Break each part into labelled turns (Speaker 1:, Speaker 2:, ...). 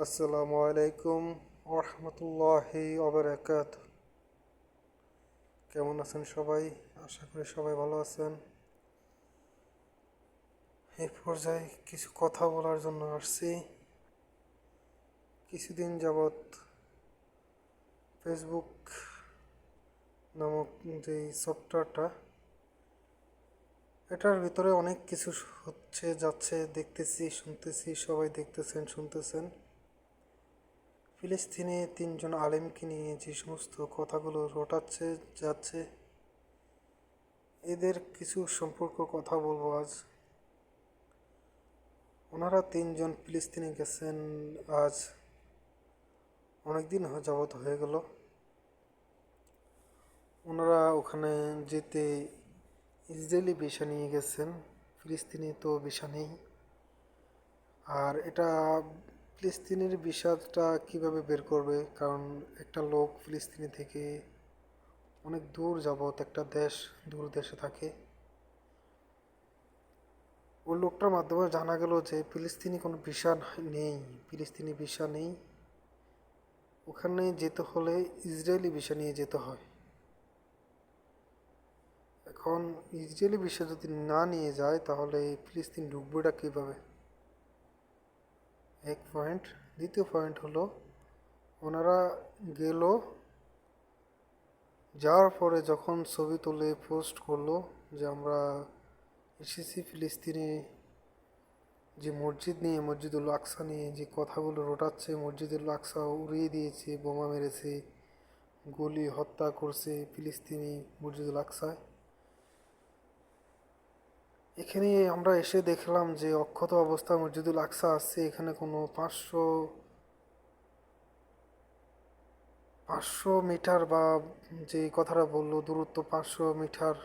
Speaker 1: আসসালামু আলাইকুম ওরহমতুল্লাহি ওবারাকাত। কেমন আছেন সবাই? আশা করি সবাই ভালো আছেন। এই পর্যায়ে কিছু কথা বলার জন্য আসছি। কিছুদিন যাবৎ ফেসবুক নামক যে সফটওয়্যারটা, এটার ভিতরে অনেক কিছু হচ্ছে যাচ্ছে, দেখতেছি শুনতেছি, সবাই দেখতেছেন শুনতেছেন। ফিলিস্তিনে তিনজন আলেমকে নিয়ে যে সমস্ত কথাগুলো রটাচ্ছে যাচ্ছে, এদের কিছু সম্পর্ক কথা বলবো আজ। ওনারা তিনজন ফিলিস্তিনে গেছেন আজ অনেক দিন যাবৎ হয়ে গেল। ওনারা ওখানে যেতে ইসরায়েলি ভিসা নিয়ে গেছেন। ফিলিস্তিনে তো ভিসা নেই। আর এটা ফিলিস্তিনের ভিসাটা কিভাবে বের করবে? কারণ একটা লোক ফিলিস্তিনি থেকে অনেক দূর যাবৎ একটা দেশ, দূর দেশে থাকে। ওই লোকটার মাধ্যমে জানা গেল যে ফিলিস্তিনি কোনো ভিসা নেই, ফিলিস্তিনি ভিসা নেই। ওখানে যেতে হলে ইসরায়েলি ভিসা নিয়ে যেতে হয়। এখন ইসরায়েলি ভিসা যদি না নিয়ে যায় তাহলে ফিলিস্তিন ঢুকবেটা কীভাবে? এক পয়েন্ট। দ্বিতীয় পয়েন্ট হলো, ওনারা গেল, যাওয়ার পরে যখন ছবি তুলে পোস্ট করলো যে আমরা এসেছি ফিলিস্তিনে, যে মসজিদ নিয়ে, মসজিদুল আকসা নিয়ে যে কথাগুলো রটাচ্ছে, মসজিদুল আকসা উড়িয়ে দিয়েছে, বোমা মেরেছে, গুলি হত্যা করছে ফিলিস্তিনি মসজিদুল আকসায়। এখানে আমরা এসে দেখলাম যে অক্ষত অবস্থা মসজিদুল আকসা আছে। এখানে কোনো 500 মিটার বা যে কথাটা বললো দূরত্ব 500 মিটার,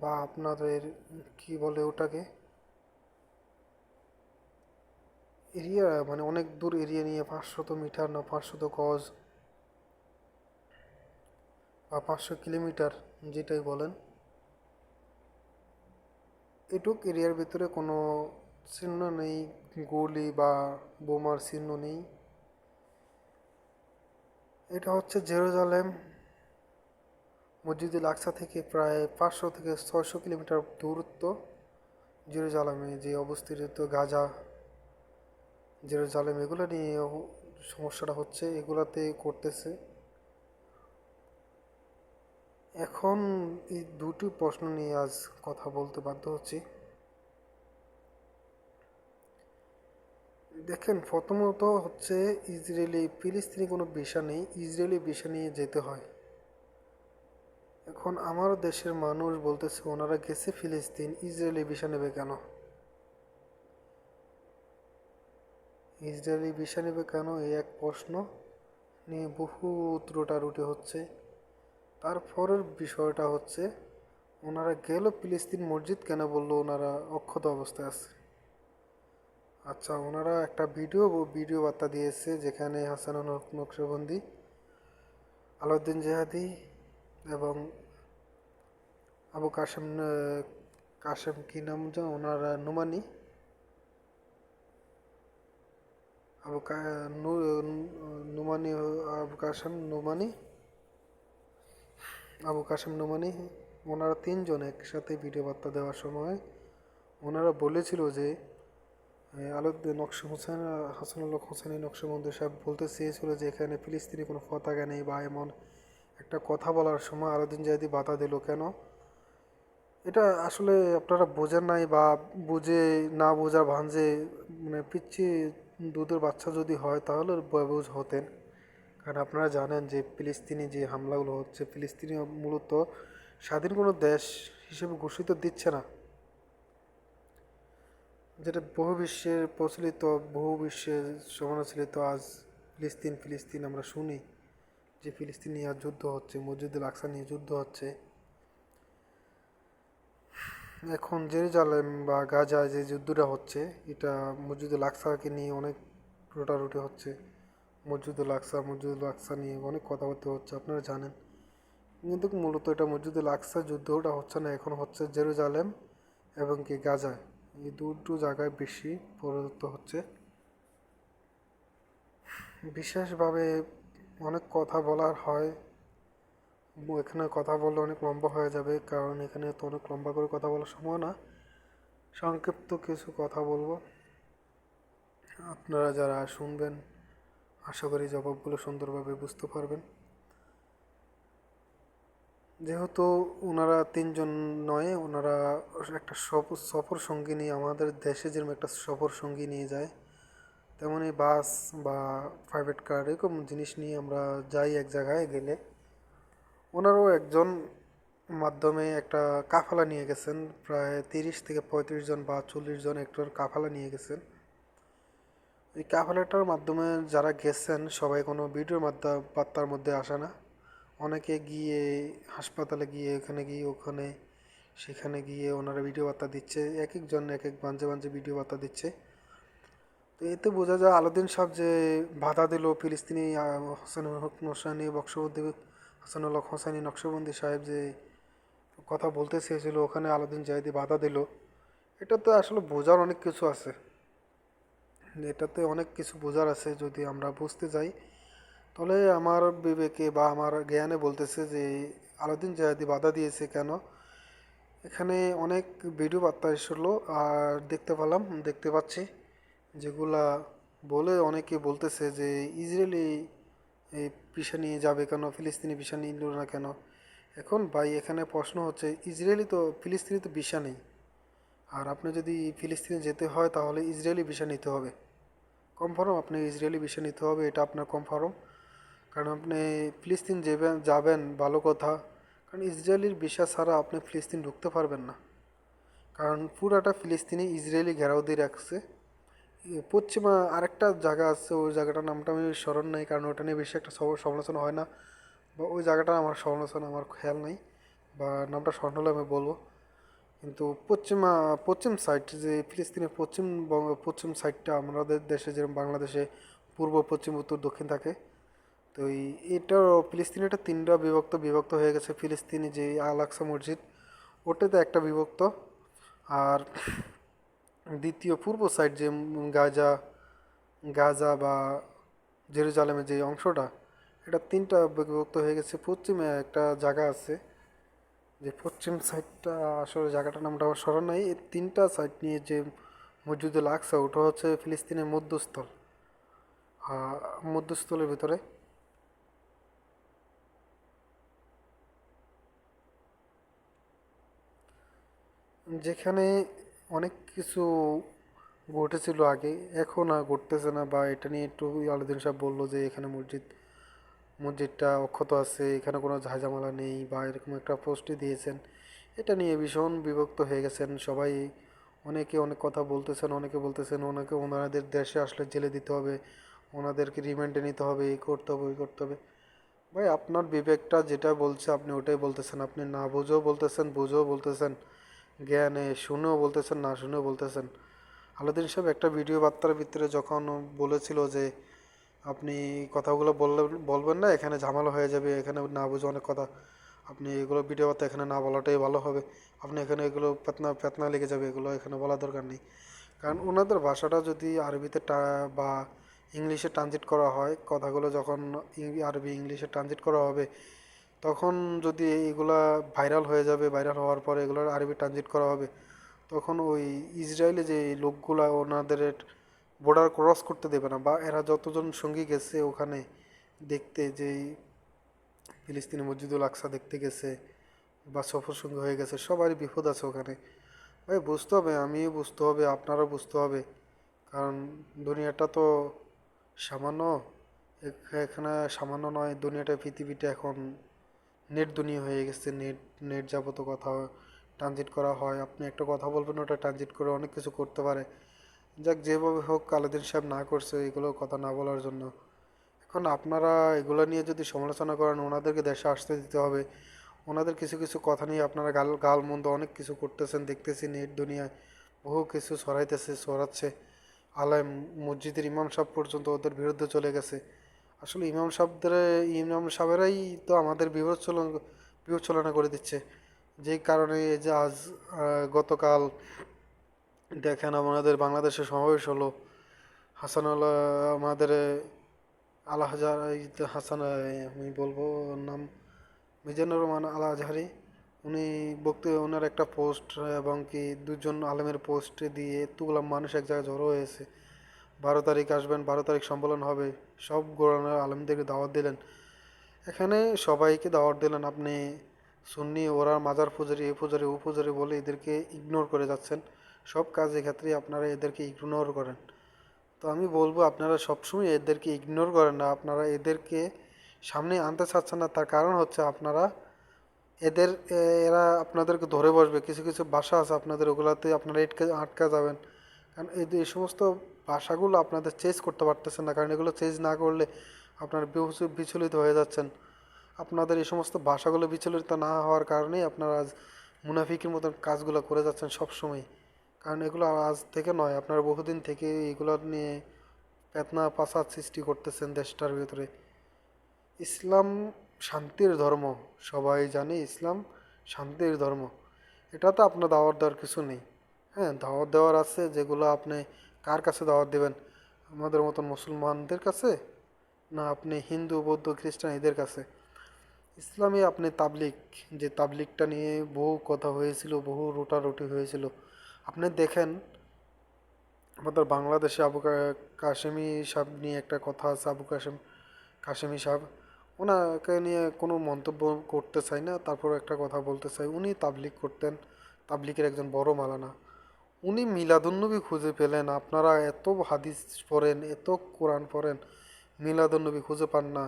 Speaker 1: বা আপনাদের কি বলে ওটাকে, এরিয়া, মানে অনেক দূর এরিয়া নিয়ে 500 মিটার না 500 গজ বা 500 কিলোমিটার, যেটাই বলেন, এটুক এরিয়ার ভিতরে কোনো চিহ্ন নেই, গুলি বা বোমার চিহ্ন নেই। এটা হচ্ছে জেরুজালেম মসজিদুল আকসা থেকে প্রায় 500 থেকে 600 কিলোমিটার দূরত্ব। জেরুজালেমে যে অবস্থিত গাজা, জেরুজালেম, এগুলো নিয়ে সমস্যাটা হচ্ছে, এগুলাতে করতেছে। এখন এই দুটি প্রশ্ন নিয়ে আজ কথা বলতে বাধ্য হচ্ছি। দেখেন, প্রথমত হচ্ছে ফিলিস্তিনি কোনো ভিসা নেই, ইসরায়েলি ভিসা নিয়ে যেতে হয়। এখন আমার দেশের মানুষ বলতেছে ওনারা গেছে ফিলিস্তিন, ইসরায়েলি ভিসা নেবে কেন? ইসরায়েলি ভিসা নেবে কেন, এই এক প্রশ্ন নিয়ে বহুত রোটারুটি হচ্ছে। তারপরের বিষয়টা হচ্ছে, ওনারা গেল ফিলিস্তিন, মসজিদ কেন বললো ওনারা অক্ষত অবস্থায় আছে? আচ্ছা, ওনারা একটা ভিডিও বার্তা দিয়েছে যেখানে হাসান নকশবন্দি, আলাউদ্দিন জেহাদি এবং আবু কাশেম, কাশেম কি নাম যেন ওনারা, নুমানি, আবু নুমানি, আবু কাশেম নুমানি, আবু কাশেম নুমানি, ওনারা তিনজন একসাথে ভিডিও বার্তা দেওয়ার সময় ওনারা বলেছিল যে আলাউদ্দিন হাসানুল্লাহ হোসেনি নকশবন্দি সাহেব বলতে চেয়েছিল যে এখানে ফিলিস্তিনি কোনো পতাকা নেই, বা এমন একটা কথা বলার সময় আলাউদ্দিন জাহেদি বাধা দিল কেন? এটা আসলে আপনারা বোঝেন নাই, বা বুঝে না বোঝার ভাঁজে, মানে পিচ্ছি দুধের বাচ্চা যদি হয় তাহলে বুঝ হতেন। কারণ আপনারা জানেন যে ফিলিস্তিনি যে হামলাগুলো হচ্ছে, ফিলিস্তিনি মূলত স্বাধীন কোনো দেশ হিসেবে ঘোষিত দিচ্ছে না, যেটা বহু বিশ্বের প্রচলিত, বহু বিশ্বের সমালোচিত। আজ ফিলিস্তিন ফিলিস্তিন আমরা শুনি যে ফিলিস্তিন নিয়ে আজ যুদ্ধ হচ্ছে, মসজিদুল আকসা নিয়ে যুদ্ধ হচ্ছে। এখন জেরুজালেম বা গাজায় যে যুদ্ধটা হচ্ছে, এটা মসজিদুল আকসাকে নিয়ে অনেক রোটারুটি হচ্ছে। মসজিদুল আকসা নিয়ে অনেক কথাবার্তা হচ্ছে, আপনারা জানেন। কিন্তু মূলত এটা মসজিদুল আকসা যুদ্ধটা হচ্ছে না, এখন হচ্ছে জেরুজালেম এবং কি গাজায়। এই দুটো জায়গায় বেশি প্রদত্ত হচ্ছে। বিশেষভাবে অনেক কথা বলার হয়, এখানে কথা বললে অনেক লম্বা হয়ে যাবে, কারণ এখানে তো অনেক লম্বা করে কথা বলার সময় না, সংক্ষিপ্ত কিছু কথা বলবো। আপনারা যারা শুনবেন আশা করি জবাবগুলো সুন্দরভাবে বুঝতে পারবেন। যেহেতু ওনারা তিনজন নয়, ওনারা একটা সফর সঙ্গী নিয়ে আমাদের দেশে যেরকম একটা সফর সঙ্গী নিয়ে যায়, তেমনই বাস বা প্রাইভেট কার এরকম জিনিস নিয়ে আমরা যাই এক জায়গায় গেলে, ওনারাও একজন মাধ্যমে একটা কাফেলা নিয়ে গেছেন, প্রায় 30 থেকে 35 জন বা 40 জন একটার কাফেলা নিয়ে গেছেন। এই কাফেলাটার মাধ্যমে যারা গেছেন সবাই কোনো ভিডিওর বার্তার মধ্যে আসে না। অনেকে গিয়ে হাসপাতালে গিয়ে এখানে গিয়ে ওখানে সেখানে গিয়ে ওনারা ভিডিও বার্তা দিচ্ছে, এক একজন এক এক বাঞ্জে বাঞ্জে ভিডিও বার্তা দিচ্ছে। তো এতে বোঝা যায় আলাউদ্দিন সাহেব যে বাধা দিল ফিলিস্তিনি হোসেনুল হক হোসাইনি বক্সবন্দি হাসানুল হক হোসাইনি নকশবন্দি সাহেব যে কথা বলতে চেয়েছিল, ওখানে আলাউদ্দিন জাহিদি বাধা দিল। এটাতে আসলে বোঝার অনেক কিছু আছে, এটাতে অনেক কিছু বোঝার আছে। যদি আমরা বুঝতে যাই তাহলে আমার বিবেকে বা আমার জ্ঞানে বলতেছে যে আলাউদ্দিন জাহিদি বাধা দিয়েছে কেন। এখানে অনেক ভিডিও বার্তা এসেছিলো আর দেখতে পাচ্ছি যেগুলা বলে অনেকে বলতেছে যে ইসরায়েলি এই ভিসা নিয়ে যাবে কেন, ফিলিস্তিনি ভিসা নিল না কেন। এখন ভাই এখানে প্রশ্ন হচ্ছে, ইসরায়েলি তো ফিলিস্তিনি তো ভিসা নেই, আর আপনি যদি ফিলিস্তিনে যেতে হয় তাহলে ইসরায়েলি ভিসা নিতে হবে। কনফার্ম আপনি ইসরায়েলি ভিসা নিতে হবে, এটা আপনার কনফার্ম। কারণ আপনি ফিলিস্তিন যাবেন ভালো কথা, কারণ ইসরায়েলির ভিসা ছাড়া আপনি ফিলিস্তিন ঢুকতে পারবেন না। কারণ পুরাটা ফিলিস্তিনি ইসরায়েলি ঘেরাও দিয়ে রাখছে। পশ্চিমা আরেকটা জায়গা আছে, ওই জায়গাটার নামটা আমি স্মরণ নেই, কারণ ওটা নিয়ে বেশি একটা সমালোচনা হয় না, বা ওই জায়গাটা আমার সমালোচনা আমার খেয়াল নেই, বা নামটা স্মরণ হলে আমি বলবো। কিন্তু পশ্চিম সাইড যে ফিলিস্তিনের পশ্চিম সাইডটা আমাদের দেশে যেরকম বাংলাদেশে পূর্ব পশ্চিম উত্তর দক্ষিণ থাকে, তো এটার ফিলিস্তিনি এটা তিনটা বিভক্ত হয়ে গেছে। ফিলিস্তিনি যে আল আকসা মসজিদ ওটাতে একটা বিভক্ত, আর দ্বিতীয় পূর্ব সাইড যে গাজা গাজা বা জেরুজালেমের যে অংশটা, এটা তিনটা বিভক্ত হয়ে গেছে। পশ্চিমে একটা জায়গা আছে, যে পশ্চিম সাইডটা আসলে জায়গাটার নামটা আমার স্মরণ নাই। এই তিনটা সাইড নিয়ে যে মসজিদুল আকসা, ওটা হচ্ছে ফিলিস্তিনের মধ্যস্থল, মধ্যস্থলের ভিতরে। যেখানে অনেক কিছু ঘটেছিল আগে, এখন আর ঘটতেছে না, বা এটা নিয়ে একটু আলাউদ্দিন সাহেব বললো যে এখানে মসজিদটা অক্ষত আছে, এখানে কোনো ঝামেলা নেই, বা এরকম একটা পোস্টই দিয়েছেন। এটা নিয়ে ভীষণ বিভক্ত হয়ে গেছেন সবাই। অনেকে অনেক কথা বলতেছেন, অনেকে বলতেছেন ওনাকে ওনাদের দেশে আসলে জেলে দিতে হবে, ওনাদেরকে রিমান্ডে নিতে হবে, এই করতে হবে ওই করতে হবে। ভাই আপনার বিবেকটা যেটা বলছে আপনি ওটাই বলতেছেন, আপনি না বুঝেও বলতেছেন, বুঝেও বলতেছেন, জ্ঞানে শুনেও বলতেছেন, না শুনেও বলতেছেন। আলাউদ্দিন সাহেব একটা ভিডিও বার্তার ভিতরে যখন বলেছিল যে আপনি কথাগুলো বলবেন না, এখানে ঝামেলা হয়ে যাবে, এখানে না বুঝে অনেক কথা, আপনি এগুলো ভিডিও বার্তা এখানে না বলাটাই ভালো হবে, আপনি এখানে এগুলো পেতনা লেগে যাবে, এগুলো এখানে বলার দরকার নেই। কারণ ওনাদের ভাষাটা যদি আরবিতে বা ইংলিশে ট্রানজিট করা হয়, কথাগুলো যখন আরবি ইংলিশে ট্রানজিট করা হবে, তখন যদি এগুলা ভাইরাল হয়ে যাবে, ভাইরাল হওয়ার পরে এগুলোর আরবি ট্রানজিট করা হবে, তখন ওই ইসরায়েলে যে লোকগুলা ওনাদের বর্ডার ক্রস করতে দেবে না, বা এরা যতজন সঙ্গী গেছে ওখানে দেখতে, যে ফিলিস্তিনি মসজিদুল আকসা দেখতে গেছে বা সফর সঙ্গী হয়ে গেছে, সবারই বিপদ আছে ওখানে। ভাই বুঝতে হবে, আমিও বুঝতে হবে, আপনারও বুঝতে হবে, কারণ দুনিয়াটা তো সামান্য, এখানে সামান্য নয় দুনিয়াটা, পৃথিবীটা এখন নেট দুনিয়া হয়ে গেছে। নেট যাবত কথা ট্রানজিট করা হয়, আপনি একটা কথা বলবেন ওটা ট্রানজিট করে অনেক কিছু করতে পারে। যাক যেভাবে হোক আলাউদ্দিন সাহেব না করছে এগুলো কথা না বলার জন্য। এখন আপনারা এগুলো নিয়ে যদি সমালোচনা করেন, ওনাদেরকে দেশে আসতে দিতে হবে। ওনাদের কিছু কিছু কথা নিয়ে আপনারা গালমন্দ অনেক কিছু করতেছেন, দেখতেছি নেট দুনিয়ায় বহু কিছু ছড়াচ্ছে। আলেম মসজিদের ইমাম সাহেব পর্যন্ত ওদের বিরুদ্ধে চলে গেছে। আসলে ইমাম সাহেবেরাই তো আমাদের বিবেচনা করে দিচ্ছে, যেই কারণে এই যে আজ গতকাল দেখেন আমাদের বাংলাদেশে সমাবেশ হলো, হাসানুল্লাহ আমাদের আল হাজার হাসান, আমি বলবো ওর নাম মিজানুর রহমান আল আজহারি, উনি ওনার একটা পোস্ট এবং কি দুজন আলেমের পোস্ট দিয়ে এতগুলো মানুষ এক জায়গায় জড়ো হয়েছে। 12 তারিখ আসবেন, 12 তারিখ সম্মেলন হবে, সব গোড়ানোর আলেমদেরকে দাওয়াত দিলেন। এখানে সবাইকে দাওয়াত দিলেন, আপনি সুন্নি ওরা মাজার পূজারি, এ পূজারি ও পূজারি বলে এদেরকে ইগনোর করে যাচ্ছেন। সব কাজের ক্ষেত্রে আপনারা এদেরকে ইগনোর করেন। তো আমি বলবো আপনারা সবসময় এদেরকে ইগনোর করেন না, আপনারা এদেরকে সামনে আনতে চাচ্ছেন না। তার কারণ হচ্ছে আপনারা এদের এরা আপনাদেরকে ধরে বসবে। কিছু কিছু ভাষা আছে আপনাদের, ওগুলাতে আপনারা আটকা যাবেন। কারণ এই সমস্ত ভাষাগুলো আপনাদের চেঞ্জ করতে পারতেছেন না, কারণ এগুলো চেঞ্জ না করলে আপনারা বিচলিত হয়ে যাচ্ছেন। আপনাদের এই সমস্ত ভাষাগুলো বিচলিত না হওয়ার কারণেই আপনারা আজ মুনাফিকের মতন কাজগুলো করে যাচ্ছেন সব সময়। কারণ এগুলো আজ থেকে নয়, আপনারা বহুদিন থেকে এগুলো নিয়ে ফিতনা ফাসাদ সৃষ্টি করতেছেন দেশটার ভিতরে। ইসলাম শান্তির ধর্ম, সবাই জানে ইসলাম শান্তির ধর্ম। এটা তো আপনার দাওয়াত দেওয়ার কিছু নেই। হ্যাঁ, দাওয়াত দেওয়ার আছে, যেগুলো আপনি কার কাছে দাওয়াত দেবেন? আমাদের মতন মুসলমানদের কাছে, না আপনি হিন্দু বৌদ্ধ খ্রিস্টান এদের কাছে? ইসলামে আপনি তাবলিগ, যে তাবলিগটা নিয়ে বহু কথা হয়েছিল, বহু রোটারুটি হয়েছিল। আপনি দেখেন আমাদের বাংলাদেশে কাশেমি সাহেব নিয়ে একটা কথা আছে, কাশেমি সাহেব, ওনাকে নিয়ে কোনো মন্তব্য করতে চাই না, তারপর একটা কথা বলতে চাই। উনি তাবলিগ করতেন, তাবলিগের একজন বড় মালানা। উনি মিলাদুন্নবী খুঁজে পেলেন, আপনারা এত হাদিস পড়েন, এত কোরআন পড়েন, মিলাদুন্নবী খুঁজে পান না।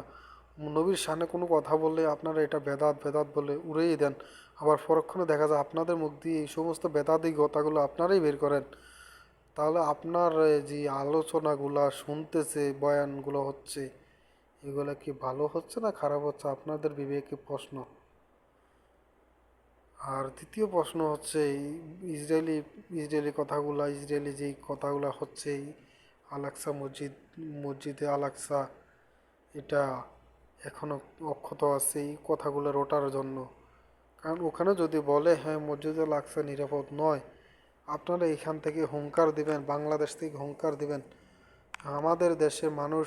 Speaker 1: নবীর সামনে কোনো কথা বললে আপনারা এটা বেদাত বেদাত বলে উড়িয়ে দেন। আবার পরক্ষণে দেখা যায় আপনাদের মুখ দিয়ে এই সমস্ত বেদাতি কথাগুলো আপনারাই বের করেন। তাহলে আপনার যে আলোচনাগুলা শুনতেছে, বয়ানগুলো হচ্ছে, এগুলো কি ভালো হচ্ছে না খারাপ হচ্ছে? আপনাদের বিবেকে প্রশ্ন। আর দ্বিতীয় প্রশ্ন হচ্ছে এই ইসরায়েলি ইসরায়েলি কথাগুলা, ইসরায়েলি যেই কথাগুলা হচ্ছে, এই আলাক্সা মসজিদে আলাক্সা, এটা এখনো অক্ষত আছে এই কথাগুলো রটার জন্য। কারণ ওখানে যদি বলে হ্যাঁ মসজিদে আলাক্সা নিরাপদ নয়, আপনারা এখান থেকে হুঙ্কার দিবেন, বাংলাদেশ থেকে হুঙ্কার দিবেন। আমাদের দেশের মানুষ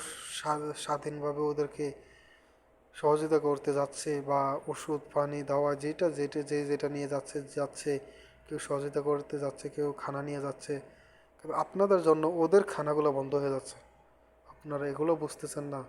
Speaker 1: স্বাধীনভাবে ওদেরকে সহযোগিতা করতে যাচ্ছে, বা ওষুধ পানি দাওয়া যেটা যেটা যে যেটা নিয়ে যাচ্ছে যাচ্ছে, কেউ সহযোগিতা করতে যাচ্ছে, কেউ খানা নিয়ে যাচ্ছে। কিন্তু আপনাদের জন্য ওদের খানাগুলো বন্ধ হয়ে যাচ্ছে, আপনারা এগুলো বুঝতেছেন না।